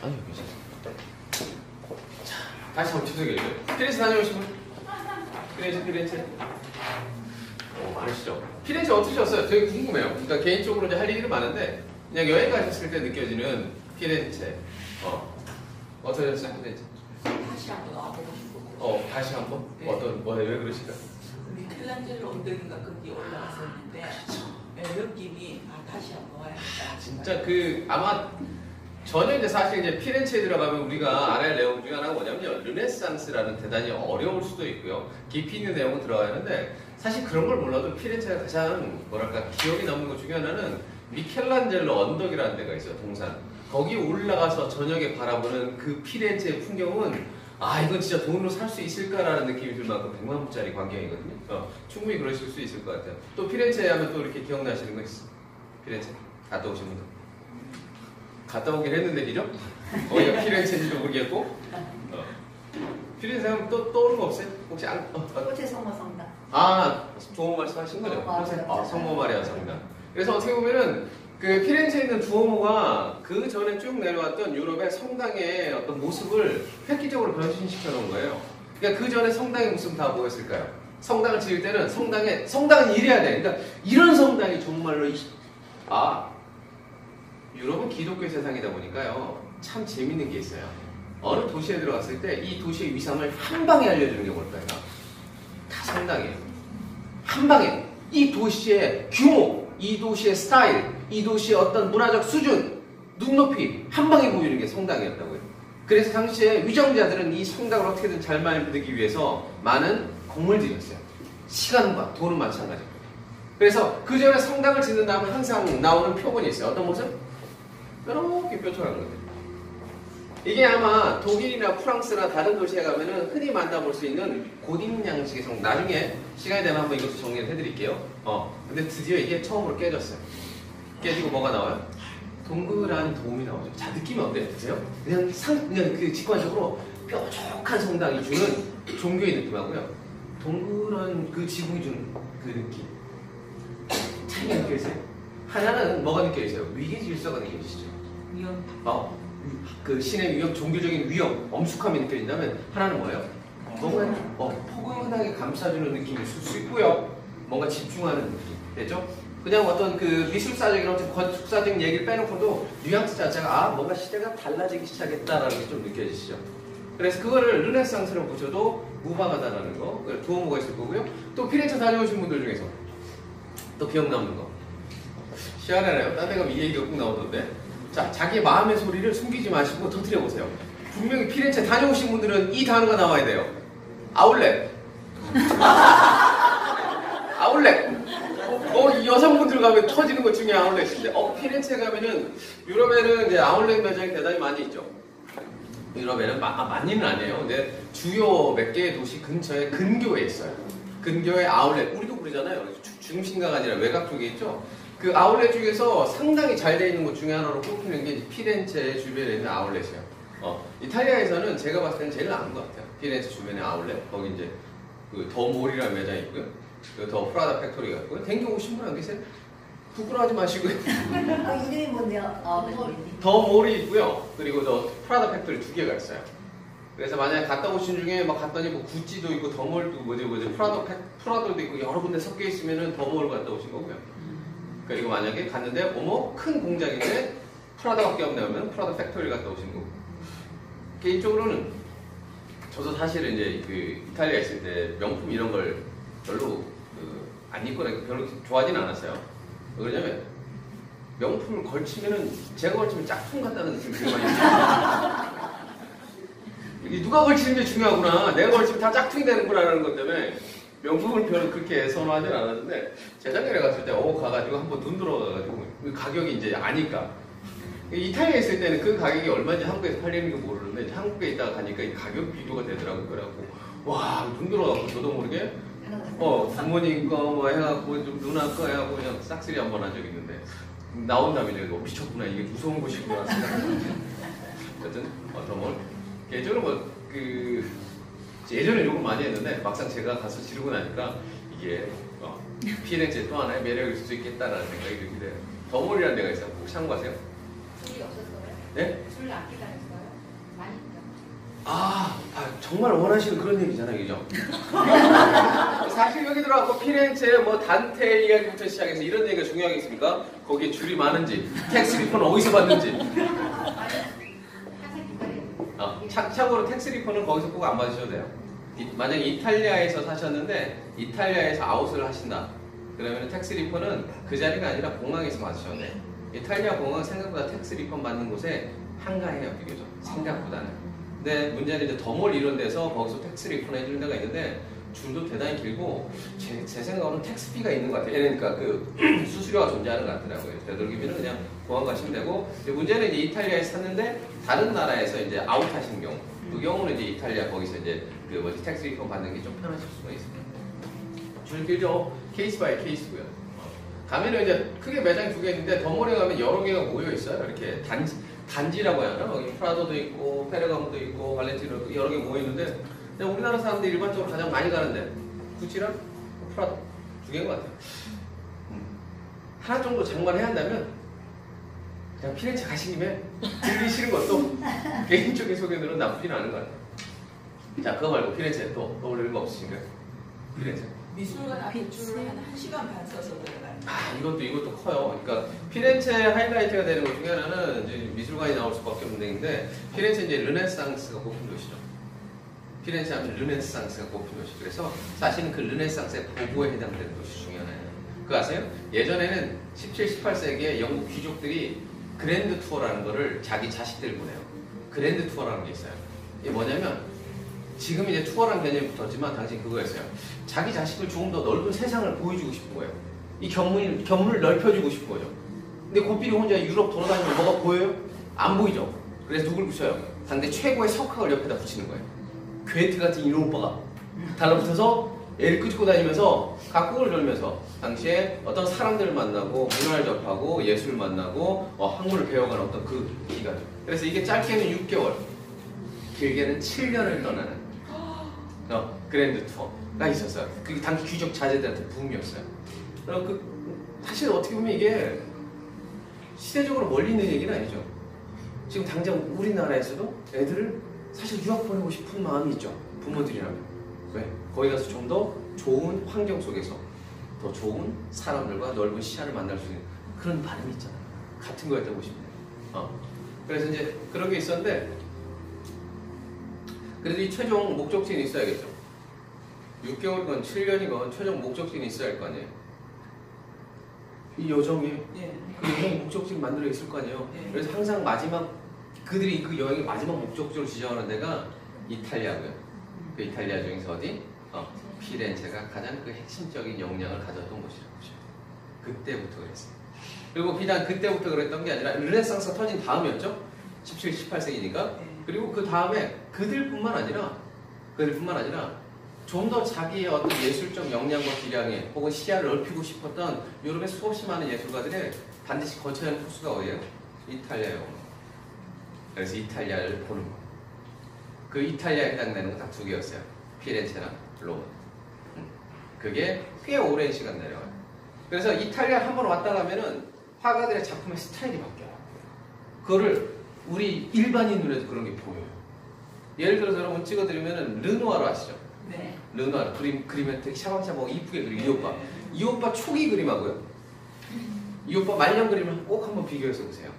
아니요, 괜찮습니다. 자, 다시 한번 주소해주세요. 피렌체 다녀오신 분? 피렌체. 많으시죠? 피렌체 어떠셨어요? 되게 궁금해요. 그러니까 개인적으로 이제 할 일이 많은데, 그냥 여행 가셨을 때 느껴지는 피렌체. 어떠셨어요, 피렌체? 다시 한번 와보고 싶고. 다시 한번? 왜 그러실까요? 미켈란젤로 언덕인가 거기 올라갔었는데, 느낌이 다시 한번 와야겠다. 진짜 아마 전혀 이제 사실 이제 피렌체에 들어가면 우리가 알아야 할 내용 중에 하나가 뭐냐면요. 르네상스라는 대단히 어려울 수도 있고요. 깊이 있는 내용은 들어가야 하는데 사실 그런 걸 몰라도 피렌체가 가장 뭐랄까 기억에 남는 것 중에 하나는 미켈란젤로 언덕이라는 데가 있어요. 동산. 거기 올라가서 저녁에 바라보는 그 피렌체의 풍경은 이건 진짜 돈으로 살 수 있을까라는 느낌이 들 만큼 100만 불짜리 광경이거든요. 충분히 그러실 수 있을 것 같아요. 또 피렌체 하면 또 이렇게 기억나시는 거 있어요? 피렌체 갔다 오신 분들? 갔다 오긴 했는데 그죠? 거기가 피렌체인지도 모르겠고 피렌체 하면 또 떠오르는 거 없어요? 혹시 꽃의 성모 성당. 두오모 말씀하신 거죠? 맞아요. 성모 마리아 성당. 그래서 어떻게 보면은 그 피렌체에 있는 두오모가 그 전에 쭉 내려왔던 유럽의 성당의 어떤 모습을 획기적으로 변신시켜 놓은 거예요. 그러니까 그 전에 성당의 모습은 다 뭐였을까요? 성당을 지을 때는 성당은 이래야 돼. 그러니까 이런 성당이 정말로 유럽은 기독교 세상이다 보니까요. 참 재밌는 게 있어요. 어느 도시에 들어갔을 때 이 도시의 위상을 한 방에 알려주는 게 뭘까요? 다 성당이에요. 한 방에 이 도시의 규모, 이 도시의 스타일, 이 도시의 어떤 문화적 수준, 눈높이 한 방에 보여주는 게 성당이었다고요. 그래서 당시에 위정자들은 이 성당을 어떻게든 잘 만들기 위해서 많은 공을 들였어요. 시간과 돈은 마찬가지고. 그래서 그 전에 성당을 짓는 다음에 항상 나오는 표본이 있어요. 어떤 모습? 이렇게 뾰족한 거예요. 이게 아마 독일이나 프랑스나 다른 도시에 가면은 흔히 만나볼 수 있는 고딕 양식의 성당. 나중에 시간이 되면 한번 이것도 정리를 해드릴게요. 근데 드디어 이게 처음으로 깨졌어요. 깨지고 뭐가 나와요? 동그란 돔이 나오죠. 자, 느낌이 어때요? 드세요? 그냥 그 직관적으로 뾰족한 성당이 주는 종교의 느낌하고요. 동그란 그 지붕이 주는 그 느낌. 차이가 느껴지세요? 하나는 뭐가 느껴지세요? 위계 질서가 느껴지시죠? 위험. 그 신의 위험, 종교적인 위험, 엄숙함이 느껴진다면 하나는 뭐예요? 뭔가 포근하게 감싸주는 느낌이 있을 수 있고요. 뭔가 집중하는 느낌. 됐죠? 그냥 어떤 그 미술사적인 어떤 건축사적인 얘기를 빼놓고도 뉘앙스 자체가 뭔가 시대가 달라지기 시작했다라는 게 좀 느껴지시죠? 그래서 그거를 르네상스로 보셔도 무방하다라는 거, 두오모가 있을 거고요. 또 피렌체 다녀오신 분들 중에서 또 기억 남는 거. 시원하네요. 딴 데 가면 이 얘기가 꼭 나오던데. 자, 자기의 마음의 소리를 숨기지 마시고 터뜨려보세요. 분명히 피렌체 다녀오신 분들은 이 단어가 나와야 돼요. 아울렛. 아울렛. 여성분들 가면 터지는 것 중에 아울렛인데, 피렌체 가면은, 유럽에는 이제 아울렛 매장이 대단히 많이 있죠. 유럽에는 많이는 아니에요. 근데 주요 몇 개의 도시 근처에 근교에 있어요. 근교에 아울렛. 우리도 그러잖아요. 중심가가 아니라 외곽 쪽에 있죠. 그 아울렛 중에서 상당히 잘 돼 있는 것 중에 하나로 꼽히는 게 피렌체 주변에 있는 아울렛이에요. 이탈리아에서는 제가 봤을 때는 제일 나은 것 같아요. 피렌체 주변의 아울렛. 거기 이제 그 더 몰이라는 매장이 있고요. 그 더 프라다 팩토리가 있고요. 댕겨 오신 분 안 계세요? 부끄러워하지 마시고요. 이름이 뭔데요? 더 몰이 있고요. 그리고 더 프라다 팩토리 2개가 있어요. 그래서 만약에 갔다 오신 중에 막 갔더니 뭐 구찌도 있고 더 몰도 프라도도 있고 여러 군데 섞여 있으면은 더 몰 갔다 오신 거고요. 그리고 만약에 갔는데 큰 공장인데 프라다밖에 없냐면 프라다 팩토리 갔다 오신 거고. 개인적으로는 저도 사실은 이제 그 이탈리아 있을 때 명품 이런 걸 별로 안 입거나 별로 좋아하진 않았어요. 왜냐면 명품을 걸치면은 제가 걸치면 짝퉁 같다는 느낌이 되게 많이 들어요. 누가 걸치는 게 중요하구나. 내가 걸치면 다 짝퉁이 되는구나라는 것 때문에 명품을 별로 그렇게 선호하진 않았는데 재작년에 갔을 때 가가지고 한번 눈 들어가가지고 가격이 이제 아니까 이탈리아에 있을 때는 그 가격이 얼마인지 한국에서 팔리는 거 모르는데 한국에 있다가 가니까 이 가격 비교가 되더라고요. 그래갖고 와 눈 들어가고 저도 모르게 부모님 거 뭐 해갖고 좀 누나 거 해갖고 그냥 싹쓸이 한번 한 적이 있는데 나온 다음에 내가 미쳤구나 이게 무서운 곳이구나 생각했는데 어쨌든 뭐 개인적으로 예전에 욕을 많이 했는데 막상 제가 가서 지르고 나니까 이게 피렌체 또 하나의 매력이 있을 수 있겠다라는 생각이 들게 돼요. 더몰이라는 데가 있어요. 혹시 참고하세요? 술이 없었어요? 네? 술 별로 안 기다렸어요? 많이 기다렸어요. 정말 원하시는 그런 얘기잖아요, 그죠? 사실 여기 들어가고 피렌체, 뭐 단테 이야기부터 시작해서 이런 얘기가 중요하겠습니까? 거기에 줄이 많은지, 텍스 리폰은 어디서 받는지. 항상 기다려요. 참고로 텍스 리폰은 거기서 꼭 안 받으셔도 돼요. 만약에 이탈리아에서 사셨는데 이탈리아에서 아웃을 하신다. 그러면 텍스 리폰은 그 자리가 아니라 공항에서 받으셔도 돼요. 이탈리아 공항은 생각보다 텍스 리폰 받는 곳에 한가해요, 비교적. 생각보다는. 근데 문제는 이제 더몰 이런 데서 거기서 텍스 리폰 해주는 데가 있는데 줄도 대단히 길고 제 생각으로는 텍스비가 있는 것 같아요. 그러니까 그 수수료가 존재하는 것 같더라고요. 되도록이면 그냥 공항 가시면 되고 문제는 이제 이탈리아에서 샀는데 다른 나라에서 이제 아웃하신 경우 그 경우는 이제 이탈리아 거기서 이제 그 뭐지 텍스 리폰 받는 게 좀 편하실 수가 있습니다. 줄 길죠. 케이스 바이 케이스고요. 가면은 이제 크게 매장이 두 개 있는데 더몰에 가면 여러 개가 모여 있어요. 이렇게 단지라고 해야 하나? 여기 프라도도 있고 페르가모도 있고 발렌티노도 여러 개 모여 있는데 그냥 우리나라 사람들이 일반적으로 가장 많이 가는데 구찌랑 프라도 두 개인 것 같아요. 하나 정도 장만해야 한다면 그냥 피렌체 가신 김에 들리시는 것도 개인적인 소견으로는 나쁘진 않은 것 같아요. 자, 그거 말고 피렌체 또 떠올리는 거 없으신가요? 피렌체. 미술관 앞에 줄을 한 1시간 반 서서 들어가요. 이것도 커요. 그러니까 피렌체 하이라이트가 되는 것 중에 하나는 이제 미술관이 나올 수밖에 없는 데인데 피렌체 이제 르네상스가 꼽힌 도시죠. 피렌체 하면 르네상스가 꼽힌 도시. 그래서 사실은 그 르네상스의 보고에 해당되는 도시 중에 하나예요. 그거 아세요? 예전에는 17, 18세기에 영국 귀족들이 그랜드 투어라는 거를 자기 자식들 보내요. 그랜드 투어라는 게 있어요. 이게 뭐냐면 지금 이제 투어라는 개념이 붙었지만 당시 그거였어요. 자기 자식을 조금 더 넓은 세상을 보여주고 싶은 거예요. 이 견문을 넓혀주고 싶은 거죠. 근데 고삐리 혼자 유럽 돌아다니면 뭐가 보여요? 안 보이죠. 그래서 누굴 붙여요? 당대 최고의 석학을 옆에다 붙이는 거예요. 괴테 같은 이런 오빠가 달라붙어서 애를 끄집고 다니면서 각국을 돌면서 당시에 어떤 사람들을 만나고 문화를 접하고 예술을 만나고 학문을 배워가는 어떤 그 기간이죠. 그래서 이게 짧게는 6개월, 길게는 7년을 떠나는 그랜드 투어가 있었어요. 그게 당시 귀족 자제들한테 붐이었어요. 사실 어떻게 보면 이게 시대적으로 멀리 있는 얘기는 아니죠. 지금 당장 우리나라에서도 애들을 사실 유학 보내고 싶은 마음이 있죠. 부모들이라면. 왜? 거기 가서 좀 더 좋은 환경 속에서 더 좋은 사람들과 넓은 시야를 만날 수 있는 그런 바람이 있잖아요. 같은 거였다고 보시면 돼요. 그래서 이제 그런 게 있었는데 그래도 이 최종 목적지는 있어야겠죠. 6개월이건 7년이건 최종 목적지는 있어야 할 거 아니에요. 이 여정이 그 여정 목적지를 만들어 있을 거 아니에요. 그래서 항상 그들이 그 여행의 마지막 목적지로 지정하는 데가 이탈리아고요. 그 이탈리아 중에서 어디? 피렌체가 가장 그 핵심적인 역량을 가졌던 곳이라고 보셔요. 그때부터 그랬어요. 그리고 비단 그때부터 그랬던 게 아니라 르네상스가 터진 다음이었죠. 17, 18세기니까. 그리고 그 다음에 그들뿐만 아니라 좀 더 자기의 어떤 예술적 역량과 기량에 혹은 시야를 넓히고 싶었던 유럽의 수없이 많은 예술가들의 반드시 거쳐야 하는 코스가 어디예요? 이탈리아예요. 그래서 이탈리아를 보는 거. 그 이탈리아에 해당되는 건 딱 두 개였어요. 피렌체랑 로마. 그게 꽤 오랜 시간 내려와요. 그래서 이탈리아 한번 왔다 가면은 화가들의 작품의 스타일이 바뀌어요. 그거를 우리 일반인 눈에도 그런 게 보여요. 예를 들어서 여러분 찍어드리면은 르누아르 아시죠? 네. 르누아르 그림에 되게 샤방샤방 이쁘게 그리고 이 오빠. 이 오빠 초기 그림하고요. 이 오빠 말년 그림을 꼭 한번 비교해서 보세요.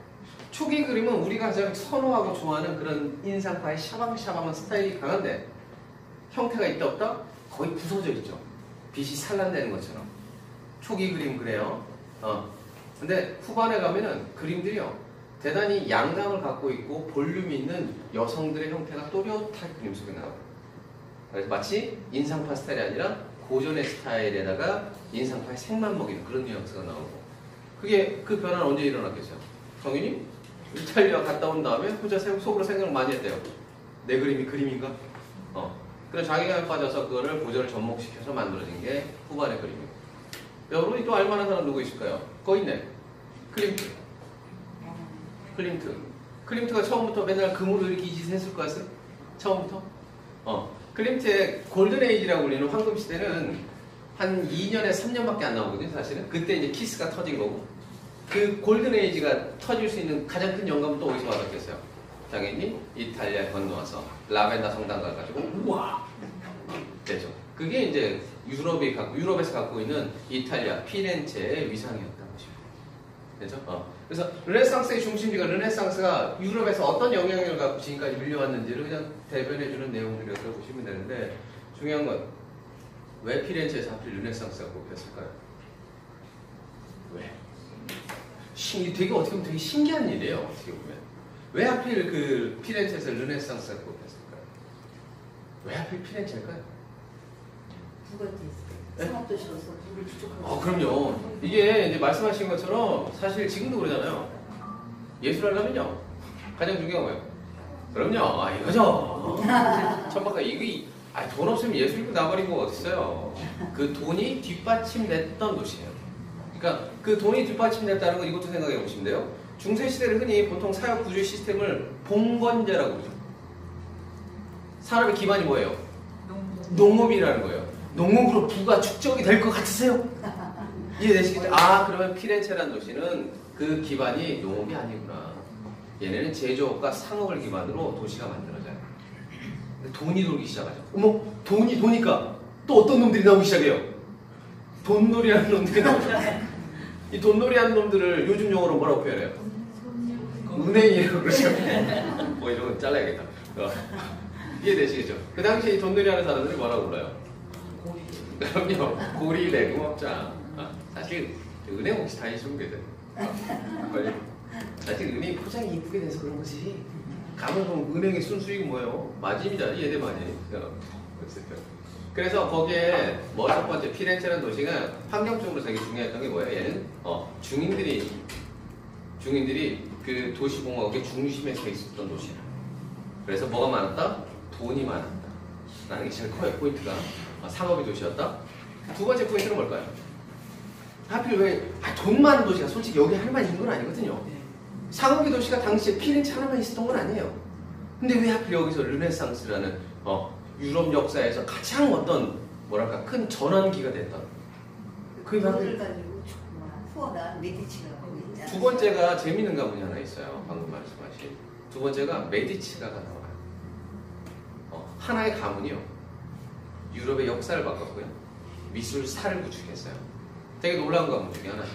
초기 그림은 우리가 가장 선호하고 좋아하는 그런 인상파의 샤방샤방한 스타일이 강한데 형태가 있다 없다? 거의 부서져 있죠. 빛이 산란되는 것처럼. 초기 그림 그래요. 근데 후반에 가면은 그림들이요. 대단히 양감을 갖고 있고 볼륨이 있는 여성들의 형태가 또렷한 그림 속에 나와요. 그래서 마치 인상파 스타일이 아니라 고전의 스타일에다가 인상파의 색만 먹이는 그런 뉘앙스가 나오고 그게 그 변화는 언제 일어났겠어요? 정윤이 이탈리아 갔다 온 다음에 혼자 속으로 생각을 많이 했대요. 내 그림이 그림인가? 그래서 자기가 빠져서 그거를 고전을 접목시켜서 만들어진 게 후반의 그림이에요. 여러분이 또 알만한 사람 누구 있을까요? 거기 있네. 클림트가 처음부터 맨날 금으로 이렇게 이 짓을 했을 것 같아요? 처음부터? 클림트의 골든에이지라고 불리는 황금시대는 한 2년에 3년밖에 안 나오거든요, 사실은. 그때 이제 키스가 터진 거고. 그 골든에이지가 터질 수 있는 가장 큰 영감은 또 어디서 받았겠어요? 장인이 이탈리아에 건너와서 라벤다 성당 가가지고 우와 되죠. 그게 이제 유럽에서 갖고 있는 이탈리아 피렌체의 위상이었다고 보시면 되죠. 그래서 르네상스의 중심지가 르네상스가 유럽에서 어떤 영향력을 갖고 지금까지 밀려왔는지를 그냥 대변해주는 내용들이라고 보시면 되는데 중요한 건 왜 피렌체에서 하필 르네상스가 꼽혔을까요? 왜? 되게 어떻게 보면 되게 신기한 일이에요. 어떻게 보면 왜 하필 그 피렌체에서 르네상스가 꼽혔을까요? 왜 하필 피렌체일까요? 두번째 상업도시로서 누굴 추적하고. 그럼요. 이게 이제 말씀하신 것처럼 사실 지금도 그러잖아요. 예술하려면요 가장 중요한 거예요. 그럼요. 이거죠. 천박사 이게 돈 없으면 예술이고 나버린 거 어딨어요. 그 돈이 뒷받침됐던 도시예요. 그러니까 그 돈이 뒷받침됐다는 건 이것도 생각해 보시면 돼요. 중세시대를 흔히 보통 사역 구조 시스템을 봉건제라고 그러죠. 산업의 기반이 뭐예요? 농업이라는 거예요. 농업으로 부가 축적이 될 것 같으세요? 이해되시겠죠? 그러면 피렌체라는 도시는 그 기반이 농업이 아니구나. 얘네는 제조업과 상업을 기반으로 도시가 만들어져요. 돈이 돌기 시작하죠. 어머, 돈이 도니까 또 어떤 놈들이 나오기 시작해요? 돈놀이 하는 놈들이 나오죠. 이 돈놀이 하는 놈들을 요즘 용어로 뭐라고 표현해요? 은행이라고 그러죠. 이런 거 잘라야겠다. 이해되시겠죠? 그 당시에 이 돈놀이 하는 사람들이 뭐라고 불러요? 그럼요. 고리 내공업자. 사실 은행 혹시 다니시면 게 돼요. 사실 은행 포장이 이쁘게 돼서 그런 거지. 가면 보면 은행의 순수익은 뭐예요? 마진이잖아. 얘네 마진. 그래서 거기에 첫 번째 피렌체라는 도시가 환경적으로 되게 중요했던 게 뭐예요? 얘는 중인들이 그 도시공업의 중심에 서 있었던 도시야. 그래서 뭐가 많았다? 돈이 많았다. 라는 게 제일 커요. 포인트가. 상업의 도시였다. 두 번째 포인트는 뭘까요? 하필 왜 돈 많은 도시가 솔직히 여기 할 만한 건 아니거든요. 상업의 도시가 당시에 피렌체 하나만 있었던 건 아니에요. 근데 왜 하필 여기서 르네상스라는 유럽 역사에서 가장 뭐랄까 큰 전환기가 됐던 그게 바로 돈을 가지고 후원한 메디치가 거기 있잖아요. 두 번째가 재밌는 가문이 하나 있어요. 방금 말씀하신 두 번째가 메디치가가 나와요. 하나의 가문이요. 유럽의 역사를 바꿨고요. 미술사를 구축했어요. 되게 놀라운 가문 중에 하나죠.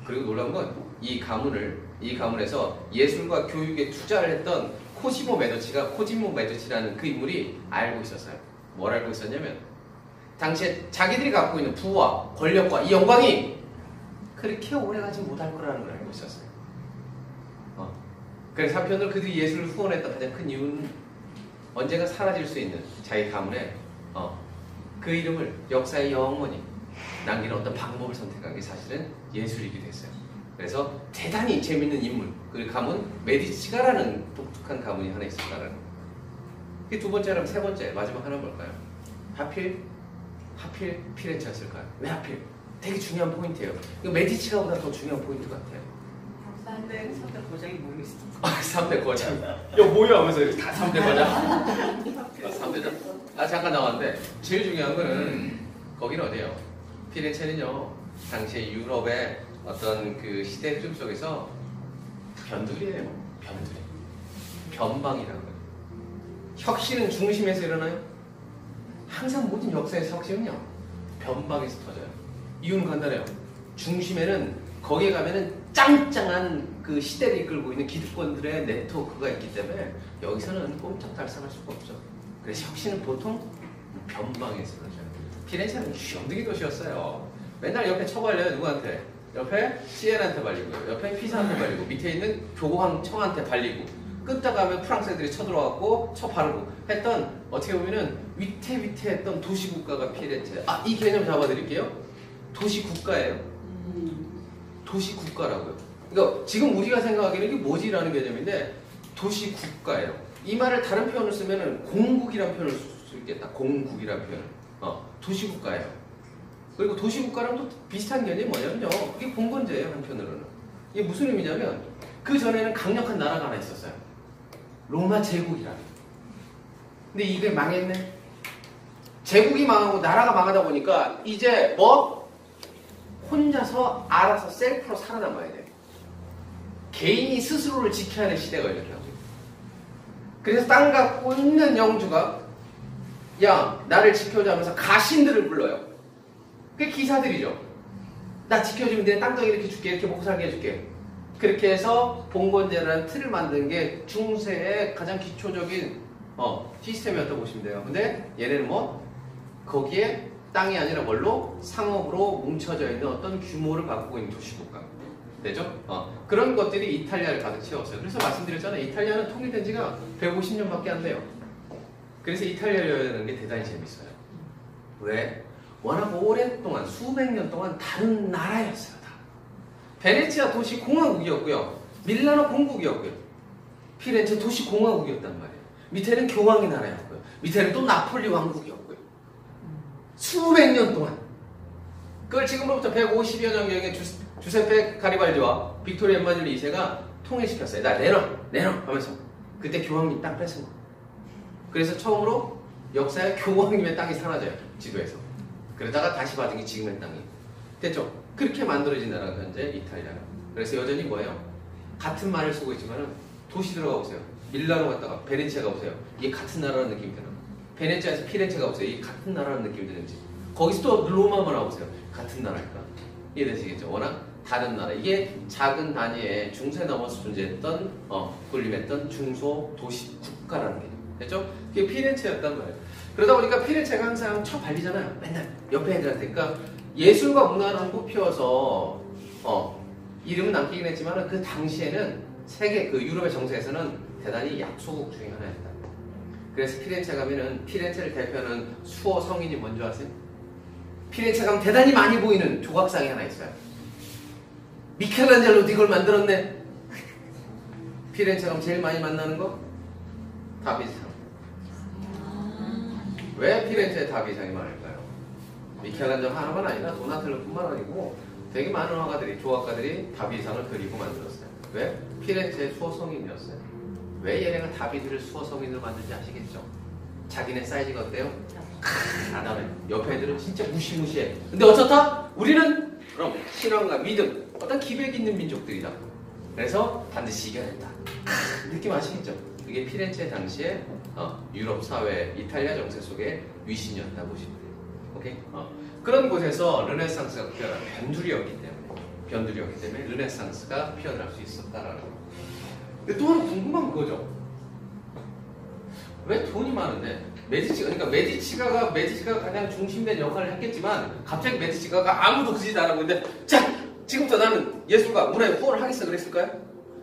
그리고 놀라운 건 이 가문에서 예술과 교육에 투자를 했던 코지모 메디치라는 그 인물이 알고 있었어요. 뭘 알고 있었냐면 당시에 자기들이 갖고 있는 부와 권력과 이 영광이 그렇게 오래가지 못할 거라는 걸 알고 있었어요. 그래서 한편으로 그들이 예술을 후원했던 가장 큰 이유는 언젠가 사라질 수 있는 자기 가문에 그 이름을 역사에 영원히 남기는 어떤 방법을 선택한 게 사실은 예술이기도 했어요. 그래서 대단히 재밌는 인물, 그 가문 메디치가라는 독특한 가문이 하나 있었다는 거예요. 그게 두 번째라면 세 번째, 마지막 하나는 뭘까요? 하필 피렌체였을까요? 왜 하필? 되게 중요한 포인트예요. 이거 메디치가보다 더 중요한 포인트 같아요. 3대 고장이 모르겠어. 3대 거장. 야 뭐야 하면서 이렇게 다 3대 거장. 3대장. 잠깐 나왔는데 제일 중요한 거는 거기는 어디예요? 피렌체는요 당시에 유럽의 어떤 그 시대 흐름 속에서 변두리예요. 변두리. 변방이라는 거예요. 혁신은 중심에서 일어나요. 항상 모든 역사의 혁신은요 변방에서 터져요. 이유는 간단해요. 중심에는 거기에 가면은 짱짱한 그 시대를 이끌고 있는 기득권들의 네트워크가 있기 때문에 여기서는 꼼짝달싹할 수가 없죠. 그래서 혁신은 보통 변방에서 그러죠. 피렌체는 귀염둥이 도시였어요. 맨날 옆에 처발려요. 누구한테? 옆에 시엔한테 발리고요. 옆에 피사한테 발리고 밑에 있는 교황청한테 발리고 끝다 가면 프랑스 애들이 쳐들어왔고 쳐바르고 했던 어떻게 보면은 위태위태했던 도시국가가 피렌체. 이 개념 잡아드릴게요. 도시국가예요. 도시국가라고요. 그러니까 지금 우리가 생각하기에는 이게 뭐지라는 개념인데 도시국가예요. 이 말을 다른 표현을 쓰면은 공국이라는 표현을 쓸 수 있겠다. 공국이라는 표현. 도시국가예요. 그리고 도시국가랑 또 비슷한 개념이 뭐냐면요. 그게 봉건제예요. 한편으로는. 이게 무슨 의미냐면 그 전에는 강력한 나라가 하나 있었어요. 로마 제국이라는. 근데 이게 망했네. 제국이 망하고 나라가 망하다 보니까 이제 혼자서 알아서 셀프로 살아남아야 돼. 개인이 스스로를 지켜야 하는 시대가 이렇게 하고 있어요. 그래서 땅 갖고 있는 영주가 야 나를 지켜줘 하면서 가신들을 불러요. 그게 기사들이죠. 나 지켜주면 내 땅덩이 이렇게 줄게, 이렇게 먹고 살게 해줄게. 그렇게 해서 봉건제라는 틀을 만든 게 중세의 가장 기초적인 시스템이었다고 보시면 돼요. 근데 얘네는 뭐 거기에 땅이 아니라 뭘로 상업으로 뭉쳐져 있는 어떤 규모를 갖고 있는 도시국가 되죠? 그런 것들이 이탈리아를 가득 채웠어요. 그래서 말씀드렸잖아요. 이탈리아는 통일된 지가 150년밖에 안 돼요. 그래서 이탈리아 여행하는 게 대단히 재밌어요. 왜? 워낙 오랫동안 수백 년 동안 다른 나라였어요. 다. 베네치아 도시 공화국이었고요. 밀라노 공국이었고요. 피렌체 도시 공화국이었단 말이에요. 밑에는 교황의 나라였고요. 밑에는 또 나폴리 왕국이었고요. 수백 년 동안. 그걸 지금으로부터 150여 년경에 주세페 가리발디와 빅토리아 엠마뉴엘 2세가 통일시켰어요. 나 내놔 하면서 그때 교황님 땅 뺏은 거. 그래서 처음으로 역사에 교황님의 땅이 사라져요. 지도에서. 그러다가 다시 받은 게 지금의 땅이 됐죠. 그렇게 만들어진 나라가 현재 이탈리아예요. 그래서 여전히 뭐예요? 같은 말을 쓰고 있지만 도시 들어가 보세요. 밀라노 갔다가 베네치아 가보세요. 이게 같은 나라라는 느낌이 드나요? 베네치아에서 피렌체 가보세요. 이게 같은 나라라는 느낌이 드는지. 거기서 또 로마만 와보세요. 같은 나라일까? 이해되시겠죠? 워낙 다른 나라. 이게 작은 단위의 중세 넘어서 존재했던 군림했던 중소 도시 국가라는 게 됐죠? 그게 피렌체였단 말이에요. 그러다 보니까 피렌체가 항상 쳐 발리잖아요. 맨날 옆에 애들한테. 그러니까 예술과 문화를 뽑혀서 이름은 남기긴 했지만 그 당시에는 세계 그 유럽의 정세에서는 대단히 약소국 중에 하나였다. 그래서 피렌체 가면은 피렌체를 대표하는 수호 성인이 뭔지 아세요? 피렌체 가면 대단히 많이 보이는 조각상이 하나 있어요. 미켈란젤로도 이걸 만들었네. 피렌체 가면 제일 많이 만나는 거? 다비상. 왜 피렌체에 다비상이 많을까요? 미켈란젤로 하나만 아니라 도나텔로뿐만 아니고 되게 많은 화가들이, 조각가들이 다비상을 그리고 만들었어요. 왜? 피렌체의 수호성인이었어요. 왜 얘네가 다비드를 수호성인으로 만든지 아시겠죠? 자기네 사이즈가 어때요? 아담해. 옆에 애들은 진짜 무시무시해. 근데 어쩌다? 우리는 그럼 신앙과 믿음, 어떤 기백 있는 민족들이다. 그래서 반드시 이겨냈다. 느낌 아시겠죠? 그게 피렌체 당시에 유럽 사회, 이탈리아 정세 속의 위신이었다 보시면 돼요. 오케이? 그런 곳에서 르네상스가 변두리였기 때문에 르네상스가 피어날 수 있었다라는 거. 근데 또 하나 궁금한 거죠. 왜 돈이 많은데 메디치가 가장 중심된 역할을 했겠지만 갑자기 메디치가가 아무도 그짓 안 하고 있는데 자 지금부터 나는 예술가 문화에 후원을 하겠어 그랬을까요?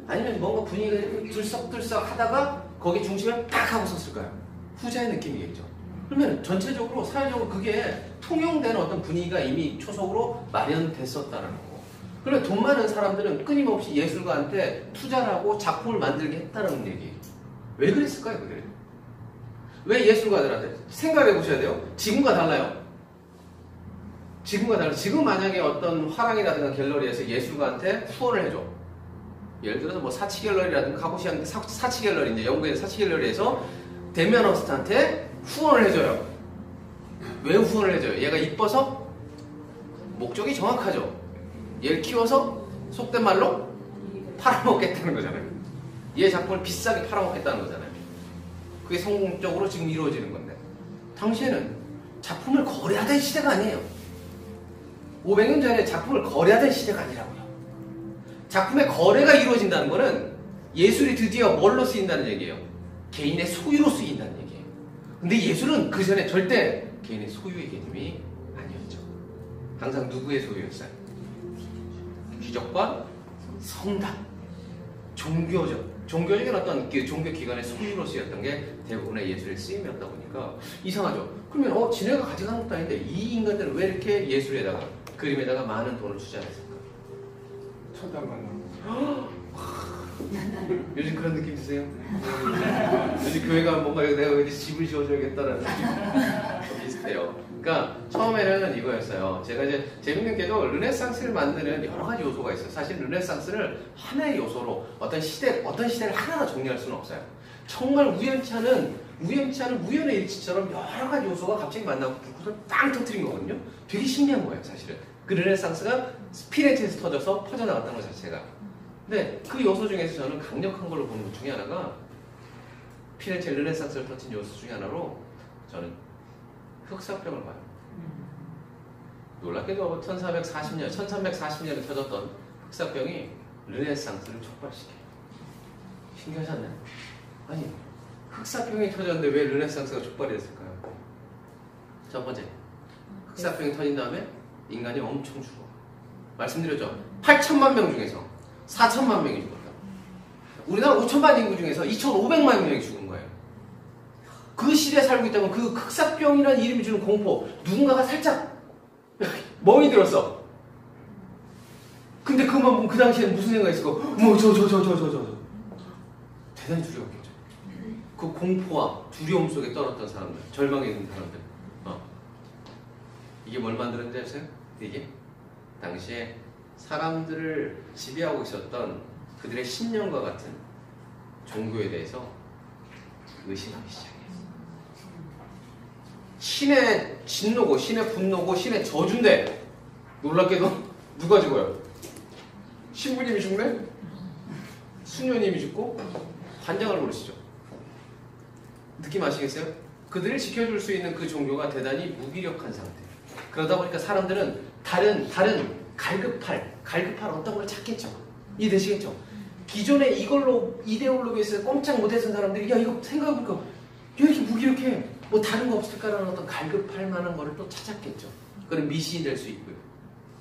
아니면 뭔가 분위기가 이렇게 들썩들썩 하다가 거기 중심에 딱 하고 섰을까요? 후자의 느낌이겠죠. 그러면 전체적으로 사회적으로 그게 통용되는 어떤 분위기가 이미 초석으로 마련됐었다는 거고. 그러면 돈 많은 사람들은 끊임없이 예술가한테 투자를 하고 작품을 만들게 했다는 얘기예요. 왜 그랬을까요, 그들은? 왜 예술가들한테? 생각해 보셔야 돼요. 지금과 달라요. 지금 만약에 어떤 화랑이라든가 갤러리에서 예술가한테 후원을 해줘. 예를 들어서 뭐 사치갤러리라든가 가보시는 사치갤러리, 이제 영국의 사치갤러리에서 데미안 허스트한테 후원을 해줘요. 왜 후원을 해줘요? 얘가 이뻐서? 목적이 정확하죠. 얘를 키워서 속된 말로 팔아먹겠다는 거잖아요. 얘 작품을 비싸게 팔아먹겠다는 거잖아요. 그게 성공적으로 지금 이루어지는 건데 당시에는 작품을 거래하던 시대가 아니에요. 500년 전에 작품을 거래하던 시대가 아니라고요. 작품의 거래가 이루어진다는 거는 예술이 드디어 뭘로 쓰인다는 얘기예요. 개인의 소유로 쓰인다는 얘기예요. 근데 예술은 그 전에 절대 개인의 소유의 개념이 아니었죠. 항상 누구의 소유였어요? 귀족과 성당, 종교적인 어떤 종교기관의 소유로 쓰였던 게 대부분의 예술의 쓰임이었다 보니까 이상하죠. 그러면 지네가 가져간 것도 아닌데 이 인간들은 왜 이렇게 예술에다가 그림에다가 많은 돈을 투자했을까? 쳐다만 요즘 그런 느낌 드세요? 요즘 교회가 뭔가 내가 왜 집을 지어줘야겠다라는 느낌 비슷해요. 그러니까 처음에는 이거였어요. 제가 이제 재밌는 게도 르네상스를 만드는 여러 가지 요소가 있어요. 사실 르네상스를 하나의 요소로 어떤 시대를 하나로 정리할 수는 없어요. 정말 우연치 않은 우연의 일치처럼 여러 가지 요소가 갑자기 만나고 불꽃을 빵 터뜨린 거거든요. 되게 신기한 거예요, 사실은. 그 르네상스가 피렌체에서 터져서 퍼져나갔다는 것 자체가. 근데 그 요소 중에서 저는 강력한 걸로 보는 것 중에 하나가 피렌체 르네상스를 터친 요소 중에 하나로 저는 흑사병을 봐요. 놀랍게도 1340년에 터졌던 흑사병이 르네상스를 촉발시켜요. 신기하지 않나요? 아니, 흑사병이 터졌는데 왜 르네상스가 촉발이 됐을까요? 첫 번째, 흑사병이 터진 다음에 인간이 엄청 죽어. 말씀드렸죠? 8천만 명 중에서 4천만 명이 죽었다. 우리나라 5천만 인구 중에서 2,500만 명이 죽은 거예요. 그 시대에 살고 있다면 그 흑사병이라는 이름이 주는 공포, 누군가가 살짝 멍이 들었어. 근데 그만 보면 그 당시에는 무슨 생각이 있을까? 저. 대단히 두려웠겠죠. 그 공포와 두려움 속에 떨었던 사람들, 절망에 있는 사람들. 이게 뭘 만드는지 아세요? 이게 당시에 사람들을 지배하고 있었던 그들의 신념과 같은 종교에 대해서 의심하기 시작해요. 신의 진노고 신의 분노고 신의 저주인데 놀랍게도 누가 죽어요? 신부님이 죽네? 수녀님이 죽고 관장을 모르시죠? 느낌 아시겠어요? 그들을 지켜줄 수 있는 그 종교가 대단히 무기력한 상태. 그러다 보니까 사람들은 다른 갈급할 어떤 걸 찾겠죠. 이해되시겠죠? 기존에 이걸로 이데올로기에서 꼼짝 못했던 사람들이 야 이거 생각해보니까 왜 이렇게 무기력해? 뭐 다른 거 없을까라는 어떤 갈급할 만한 거를 또 찾았겠죠. 그건 미신이 될 수 있고요.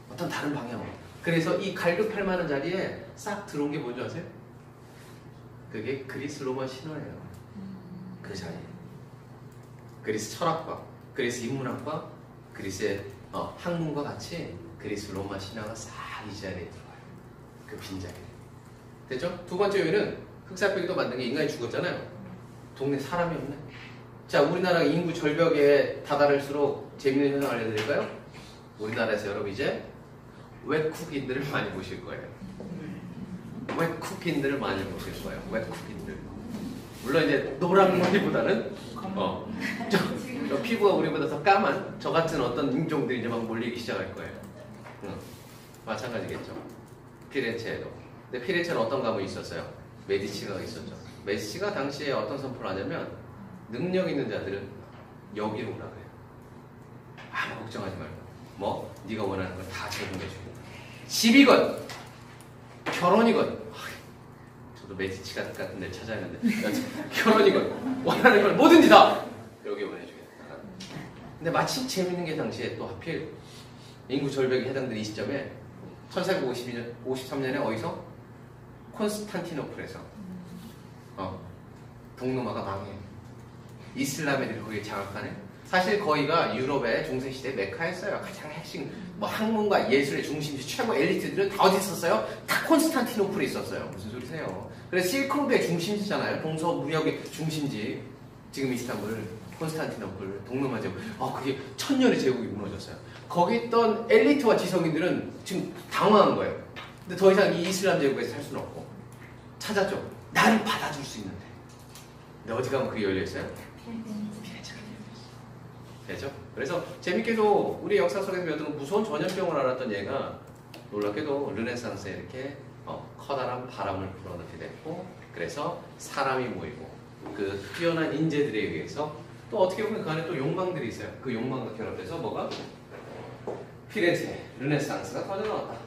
어떤 다른 방향으로. 그래서 이 갈급할 만한 자리에 싹 들어온 게 뭔지 아세요? 그게 그리스 로마 신화예요. 그 자리에. 그리스 철학과, 그리스 인문학과, 그리스의 학문과 같이 그리스 로마 신화가 싹 이 자리에 들어와요. 그 빈자리에. 됐죠? 두 번째 요인은 흑사병이 또 만든 게 인간이 죽었잖아요. 동네 사람이 없네. 자, 우리나라 인구 절벽에 다다를수록 재밌는 현상 알려드릴까요? 우리나라에서 여러분 이제 외국인들을 많이 보실 거예요. 외국인들을 많이 보실 거예요. 외국인들. 물론 이제 노랑머리보다는 저 피부가 우리보다 더 까만 저 같은 어떤 인종들이 이제 막 몰리기 시작할 거예요. 마찬가지겠죠. 피렌체에도. 근데 피렌체는 어떤 가문이 있었어요? 메디치가 있었죠. 메디치가 당시에 어떤 선포를 하냐면 능력 있는 자들은 여기로 오라 그래요. 아무 걱정하지 말고 뭐 네가 원하는 걸 다 제공해주겠다. 집이건 결혼이건 저도 메디치 같은 데 찾아야 하는데 결혼이건 원하는 걸 뭐든지 다 여기 보내주겠다. 근데 마침 재밌는 게 당시에 또 하필 인구 절벽에 해당되는 이 시점에 1453년에 어디서? 콘스탄티노플에서 동로마가 망해. 이슬람 애들이 거기 장악하네. 사실 거기가 유럽의 중세시대 메카였어요. 가장 핵심 뭐 학문과 예술의 중심지 최고 엘리트들은 다 어디 있었어요? 다 콘스탄티노플에 있었어요. 무슨 소리세요? 그래서 실크로드의 중심지잖아요. 동서무역의 중심지. 지금 이스탄불, 콘스탄티노플, 동로마 제국. 그게 천년의 제국이 무너졌어요. 거기 있던 엘리트와 지성인들은 지금 당황한 거예요. 근데 더 이상 이 이슬람 제국에서 살 수는 없고 찾았죠. 나를 받아줄 수 있는데. 근데 어디 가면 그게 열려있어요? 피렌체가 열려있어요. 되죠? 그래서 재밌게도 우리 역사 속에서 몇은 무서운 전염병을 앓았던 얘가 놀랍게도 르네상스에 이렇게 커다란 바람을 불어넣게 됐고 그래서 사람이 모이고 그 뛰어난 인재들에 의해서 또 어떻게 보면 그 안에 또 욕망들이 있어요. 그 욕망과 결합돼서 뭐가? 피렌체, 르네상스가 터져나왔다.